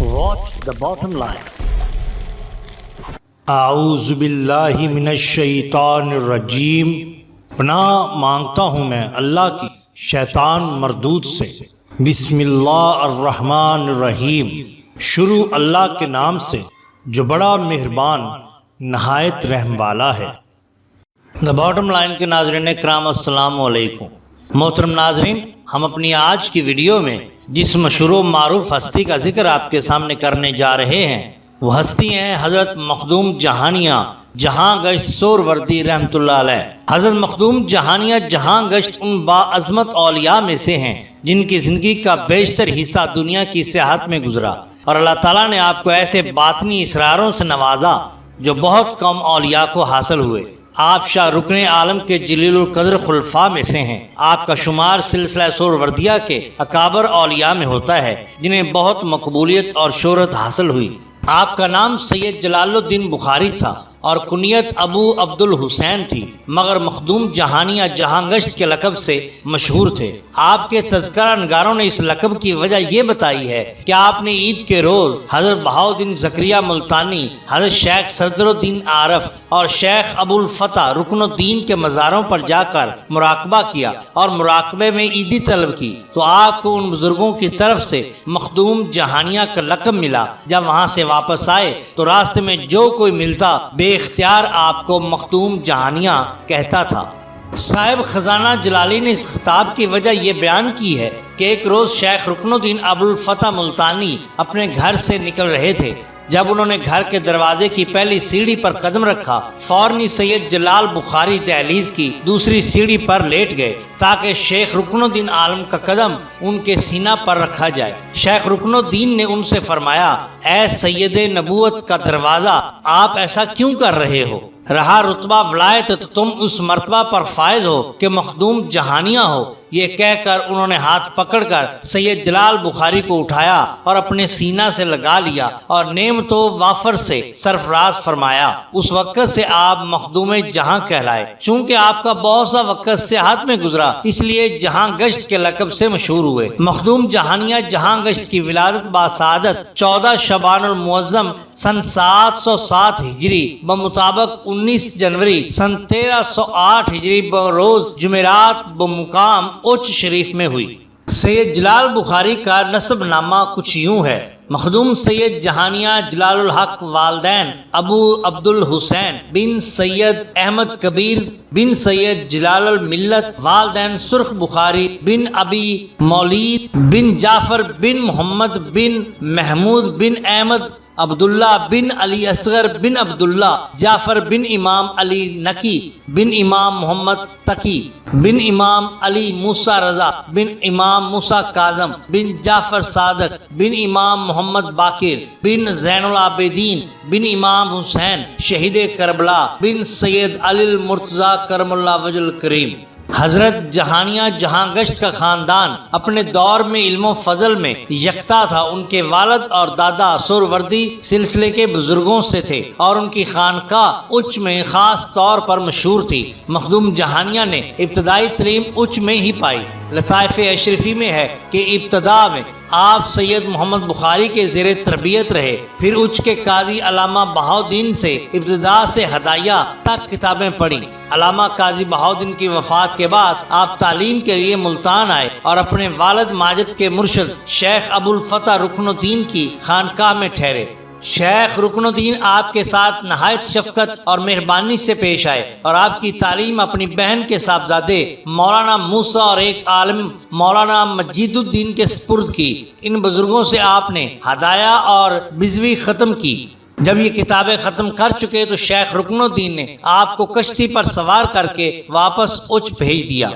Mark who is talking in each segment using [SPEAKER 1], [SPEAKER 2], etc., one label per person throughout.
[SPEAKER 1] Watch the bottom line.
[SPEAKER 2] اعوذ باللہ من الشیطان الرجیم، پناہ مانگتا ہوں میں اللہ کی شیطان مردود سے۔ بسم اللہ الرحمن الرحیم، شروع اللہ کے نام سے جو بڑا مہربان نہایت رحم والا ہے۔ دا باٹم لائن کے ناظرین کرام السلام علیکم۔ محترم ناظرین، ہم اپنی آج کی ویڈیو میں جس مشہور و معروف ہستی کا ذکر آپ کے سامنے کرنے جا رہے ہیں وہ ہستی ہیں حضرت مخدوم جہانیہ جہاں گشت سہروردی رحمۃ اللہ علیہ۔ حضرت مخدوم جہانیہ جہاں گشت ان باعظمت اولیاء میں سے ہیں جن کی زندگی کا بیشتر حصہ دنیا کی سیاحت میں گزرا، اور اللہ تعالیٰ نے آپ کو ایسے باطنی اسراروں سے نوازا جو بہت کم اولیاء کو حاصل ہوئے۔ آپ شاہ رکن عالم کے جلیل القدر خلفاء میں سے ہیں۔ آپ کا شمار سلسلہ سہروردیہ کے اکابر اولیاء میں ہوتا ہے جنہیں بہت مقبولیت اور شہرت حاصل ہوئی۔ آپ کا نام سید جلال الدین بخاری تھا اور کنیت ابو عبد الحسین تھی، مگر مخدوم جہانیہ جہاں گشت کے لقب سے مشہور تھے۔ آپ کے تذکرہ نگاروں نے اس لقب کی وجہ یہ بتائی ہے کہ آپ نے عید کے روز حضرت بہاؤالدین زکریہ ملتانی، حضرت شیخ صدر الدین عارف اور شیخ ابو الفتح رکن الدین کے مزاروں پر جا کر مراقبہ کیا اور مراقبے میں عیدی طلب کی، تو آپ کو ان بزرگوں کی طرف سے مخدوم جہانیہ کا لقب ملا۔ جب وہاں سے واپس آئے تو راستے میں جو کوئی ملتا بے اختیار آپ کو مخدوم جہانیہ کہتا تھا۔ صاحب خزانہ جلالی نے اس خطاب کی وجہ یہ بیان کی ہے کہ ایک روز شیخ رکن الدین ابو الفتح ملتانی اپنے گھر سے نکل رہے تھے۔ جب انہوں نے گھر کے دروازے کی پہلی سیڑھی پر قدم رکھا، فوراً سید جلال بخاری دہلیز کی دوسری سیڑھی پر لیٹ گئے تاکہ شیخ رکن الدین عالم کا قدم ان کے سینہ پر رکھا جائے۔ شیخ رکن الدین نے ان سے فرمایا، اے سید نبوت کا دروازہ، آپ ایسا کیوں کر رہے ہو؟ رہا رتبہ ولایت تو تم اس مرتبہ پر فائز ہو کہ مخدوم جہانیہ ہو۔ یہ کہہ کر انہوں نے ہاتھ پکڑ کر سید جلال بخاری کو اٹھایا اور اپنے سینہ سے لگا لیا اور نعمت و وافر سے سرفراز فرمایا۔ اس وقت سے آپ مخدوم جہاں کہلائے۔ چونکہ آپ کا بہت سا وقت سیاحت میں گزرا، اس لیے جہاں گشت کے لقب سے مشہور ہوئے۔ مخدوم جہانیہ جہاں گشت کی ولادت باسعادت 14 شعبان المعظم سن 707 ہجری بمطابق 19 جنوری سن 1308 ہجری بروز جمعرات بمقام اوچ شریف میں ہوئی۔ سید جلال بخاری کا نسب نامہ کچھ یوں ہے: مخدوم سید جہانیہ جلال الحق، والدین ابو عبد الحسین بن سید احمد کبیر بن سید جلال الملت، والدین سرخ بخاری بن ابی مولید بن جعفر بن محمد بن محمود بن احمد عبداللہ بن علی اصغر بن عبداللہ جعفر بن امام علی نقی بن امام محمد تقی بن امام علی موسیٰ رضا بن امام موسیٰ کاظم بن جعفر صادق بن امام محمد باقر بن زین العابدین بن امام حسین شہید کربلا بن سید علی المرتضیٰ کرم اللہ وجہ الکریم۔ حضرت جہانیہ جہاں گشت کا خاندان اپنے دور میں علم و فضل میں یکتا تھا۔ ان کے والد اور دادا سہروردی سلسلے کے بزرگوں سے تھے اور ان کی خانقاہ اچ میں خاص طور پر مشہور تھی۔ مخدوم جہانیہ نے ابتدائی تعلیم اچ میں ہی پائی۔ لطائف اشرفی میں ہے کہ ابتدا میں آپ سید محمد بخاری کے زیر تربیت رہے، پھر اچ کے قاضی علامہ بہاؤالدین سے ابتدا سے ہدایہ تک کتابیں پڑھیں۔ علامہ قاضی بہاؤالدین کی وفات کے بعد آپ تعلیم کے لیے ملتان آئے اور اپنے والد ماجد کے مرشد شیخ ابو الفتح رکن الدین کی خانقاہ میں ٹھہرے۔ شیخ رکن الدین آپ کے ساتھ نہایت شفقت اور مہربانی سے پیش آئے اور آپ کی تعلیم اپنی بہن کے صاحبزادے مولانا موسیٰ اور ایک عالم مولانا مجید الدین کے سپرد کی۔ ان بزرگوں سے آپ نے ہدایہ اور بزوی ختم کی۔ جب یہ کتابیں ختم کر چکے تو شیخ رکن الدین نے آپ کو کشتی پر سوار کر کے واپس اچ بھیج دیا۔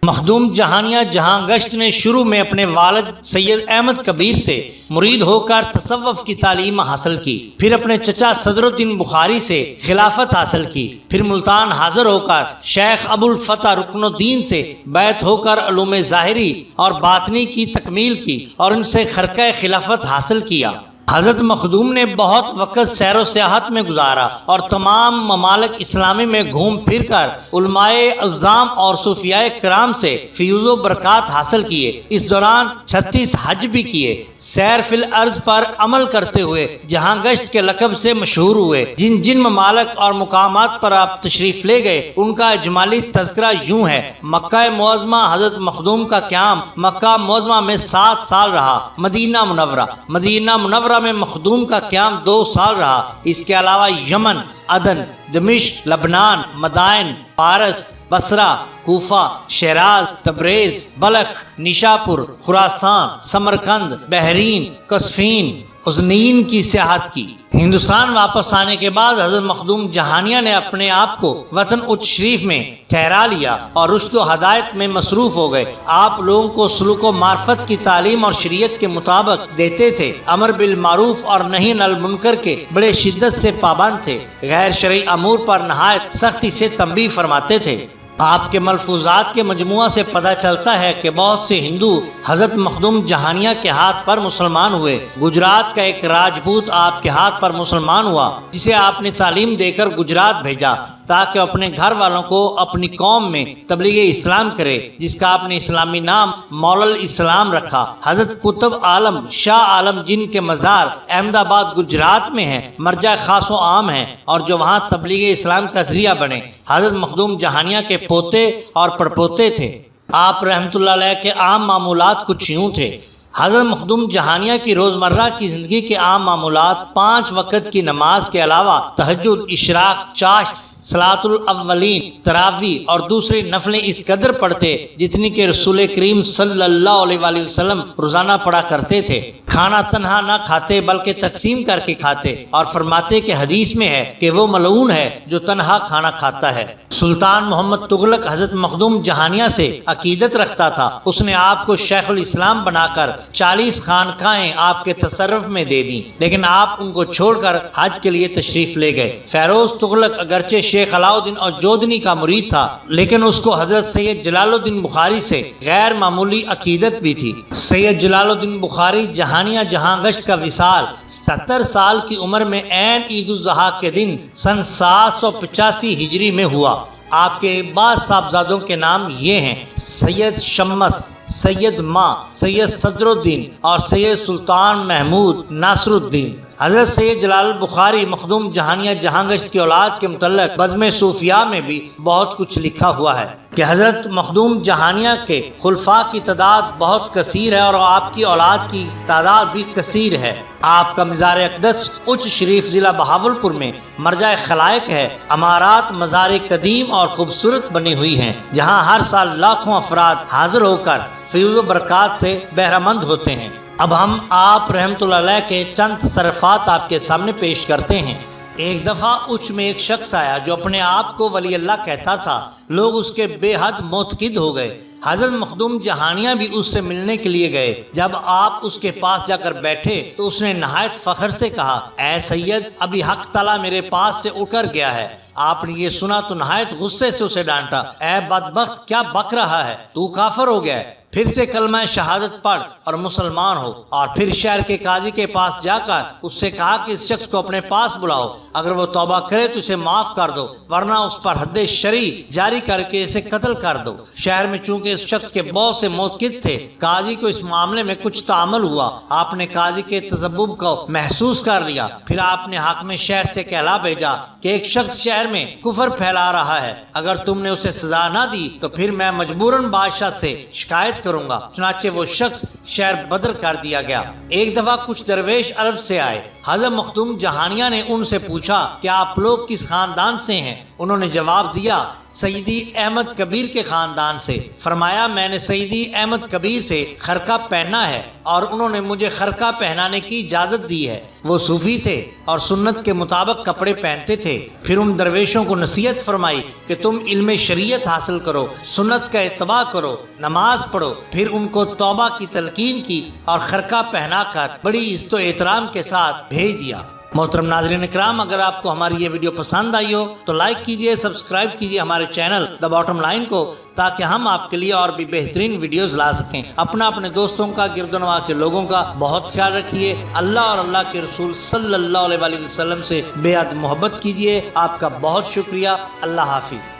[SPEAKER 2] مخدوم جہانیہ جہاں گشت نے شروع میں اپنے والد سید احمد کبیر سے مرید ہو کر تصوف کی تعلیم حاصل کی، پھر اپنے چچا صدر الدین بخاری سے خلافت حاصل کی، پھر ملتان حاضر ہو کر شیخ ابو الفتح رکن الدین سے بیعت ہو کر علوم ظاہری اور باطنی کی تکمیل کی اور ان سے خرقہ خلافت حاصل کیا۔ حضرت مخدوم نے بہت وقت سیر و سیاحت میں گزارا اور تمام ممالک اسلامی میں گھوم پھر کر علماء اعظام اور صوفیاء کرام سے فیوز و برکات حاصل کیے۔ اس دوران 36 حج بھی کیے۔ سیر فی الارض پر عمل کرتے ہوئے جہاں گشت کے لقب سے مشہور ہوئے۔ جن جن ممالک اور مقامات پر آپ تشریف لے گئے ان کا اجمالی تذکرہ یوں ہے۔ مکہ معظمہ حضرت مخدوم کا قیام مکہ معظمہ میں 7 سال رہا۔ مدینہ منورہ میں مخدوم کا قیام 2 سال رہا۔ اس کے علاوہ یمن، عدن، دمشق، لبنان، مدائن، فارس، بصرہ، کوفہ، شیراز، تبریز، بلخ، نیشاپور، خراسان، سمرقند، بحرین، قزوین، عزنین کی سیاحت کی۔ ہندوستان واپس آنے کے بعد حضرت مخدوم جہانیہ نے اپنے آپ کو وطن اچ شریف میں ٹھہرا لیا اور رشد و ہدایت میں مصروف ہو گئے۔ آپ لوگوں کو سلوک و معرفت کی تعلیم اور شریعت کے مطابق دیتے تھے۔ امر بالمعروف اور نہی عن المنکر کے بڑے شدت سے پابند تھے۔ غیر شرعی امور پر نہایت سختی سے تنبیہ فرماتے تھے۔ آپ کے ملفوظات کے مجموعہ سے پتہ چلتا ہے کہ بہت سے ہندو حضرت مخدوم جہانیہ کے ہاتھ پر مسلمان ہوئے۔ گجرات کا ایک راجپوت آپ کے ہاتھ پر مسلمان ہوا، جسے آپ نے تعلیم دے کر گجرات بھیجا تاکہ اپنے گھر والوں کو اپنی قوم میں تبلیغ اسلام کرے، جس کا آپ نے اسلامی نام مولا الاسلام رکھا۔ حضرت قطب عالم شاہ عالم جن کے مزار احمد آباد گجرات میں ہیں، مرجع خاص و عام ہیں اور جو وہاں تبلیغ اسلام کا ذریعہ بنے، حضرت مخدوم جہانیہ کے پوتے اور پڑپوتے تھے۔ آپ رحمۃ اللہ علیہ کے عام معمولات کچھ یوں تھے۔ حضرت مخدوم جہانیہ کی روزمرہ کی زندگی کے عام معمولات 5 وقت کی نماز کے علاوہ تہجد، اشراق، چاشت، صلاۃ الاولین، تراویح اور دوسری نفلیں اس قدر پڑھتے جتنی کہ رسول کریم صلی اللہ علیہ وآلہ وسلم روزانہ پڑھا کرتے تھے۔ کھانا تنہا نہ کھاتے بلکہ تقسیم کر کے کھاتے اور فرماتے کہ حدیث میں ہے کہ وہ ملعون ہے جو تنہا کھانا کھاتا ہے۔ سلطان محمد تغلق حضرت مخدوم جہانیہ سے عقیدت رکھتا تھا۔ اس نے آپ کو شیخ الاسلام بنا کر 40 خانقاہیں آپ کے تصرف میں دے دیں، لیکن آپ ان کو چھوڑ کر حج کے لیے تشریف لے گئے۔ فیروز تغلق اگرچہ شیخ علاؤدین اور جودنی کا مرید تھا، لیکن اس کو حضرت سید جلال الدین بخاری سے غیر معمولی عقیدت بھی تھی۔ سید جلال الدین بخاری جہانیہ جہاں گشت کا وصال 77 سال کی عمر میں عین عید الاضحیٰ کے دن سن 785 ہجری میں ہوا۔ آپ کے بعض صاحبزادوں کے نام یہ ہیں: سید شمس، سید ماں، سید صدر الدین اور سید سلطان محمود ناصر الدین۔ حضرت سید جلال البخاری مخدوم جہانیہ جہاں گشت کی اولاد کے متعلق بزم صوفیاء میں بھی بہت کچھ لکھا ہوا ہے کہ حضرت مخدوم جہانیہ کے خلفاء کی تعداد بہت کثیر ہے اور آپ کی اولاد کی تعداد بھی کثیر ہے۔ آپ کا مزار اقدس اچ شریف ضلع بہاولپور میں مرجع خلائق ہے۔ عمارات مزار قدیم اور خوبصورت بنی ہوئی ہیں، جہاں ہر سال لاکھوں افراد حاضر ہو کر فیوز و برکات سے بہرہ مند ہوتے ہیں۔ اب ہم آپ رحمۃ اللہ علیہ کے چند تصرفات آپ کے سامنے پیش کرتے ہیں۔ ایک دفعہ اچ میں ایک شخص آیا جو اپنے آپ کو ولی اللہ کہتا تھا۔ لوگ اس کے بے حد معتقد ہو گئے۔ حضرت مخدوم جہانیہ بھی اس سے ملنے کے لیے گئے۔ جب آپ اس کے پاس جا کر بیٹھے تو اس نے نہایت فخر سے کہا: اے سید، ابھی حق تعالیٰ میرے پاس سے اٹھ کر گیا ہے۔ آپ نے یہ سنا تو نہایت غصے سے اسے ڈانٹا: اے بدبخت، کیا بک رہا ہے؟ تو کافر ہو گیا ہے۔ پھر سے کلمہ شہادت پڑھ اور مسلمان ہو۔ اور پھر شہر کے قاضی کے پاس جا کر اس سے کہا کہ اس شخص کو اپنے پاس بلاؤ، اگر وہ توبہ کرے تو اسے معاف کر دو، ورنہ اس پر حد شرعی جاری کر کے اسے قتل کر دو۔ شہر میں چونکہ اس شخص کے بہت سے معتقد تھے، قاضی کو اس معاملے میں کچھ تعامل ہوا۔ آپ نے قاضی کے تذبذب کو محسوس کر لیا۔ پھر آپ نے حاکم شہر سے کہلا بھیجا کہ ایک شخص شہر میں کفر پھیلا رہا ہے، اگر تم نے اسے سزا نہ دی تو پھر میں مجبوراً بادشاہ سے شکایت کروں گا۔ چنانچہ وہ شخص شہر بدر کر دیا گیا۔ ایک دفعہ کچھ درویش عرب سے آئے۔ حضرت مخدوم جہانیہ نے ان سے پوچھا کہ آپ لوگ کس خاندان سے ہیں؟ انہوں نے جواب دیا: سیدی احمد کبیر کے خاندان سے۔ فرمایا: میں نے سیدی احمد کبیر سے خرقہ پہنا ہے اور انہوں نے مجھے خرقہ پہنانے کی اجازت دی ہے۔ وہ صوفی تھے اور سنت کے مطابق کپڑے پہنتے تھے۔ پھر ان درویشوں کو نصیحت فرمائی کہ تم علم شریعت حاصل کرو، سنت کا اتباع کرو، نماز پڑھو۔ پھر ان کو توبہ کی تلقین کی اور خرقہ پہنا کر بڑی عزت و احترام کے ساتھ بھیج دیا۔ محترم ناظرین اکرام، اگر آپ کو ہماری یہ ویڈیو پسند آئی ہو تو لائک کیجئے، سبسکرائب کیجئے ہمارے چینل دا باٹم لائن کو، تاکہ ہم آپ کے لیے اور بھی بہترین ویڈیوز لا سکیں۔ اپنے دوستوں کا، گرد و نواح کے لوگوں کا بہت خیال رکھیے۔ اللہ اور اللہ کے رسول صلی اللہ علیہ وسلم سے بے حد محبت کیجیے۔ آپ کا بہت شکریہ۔ اللہ حافظ۔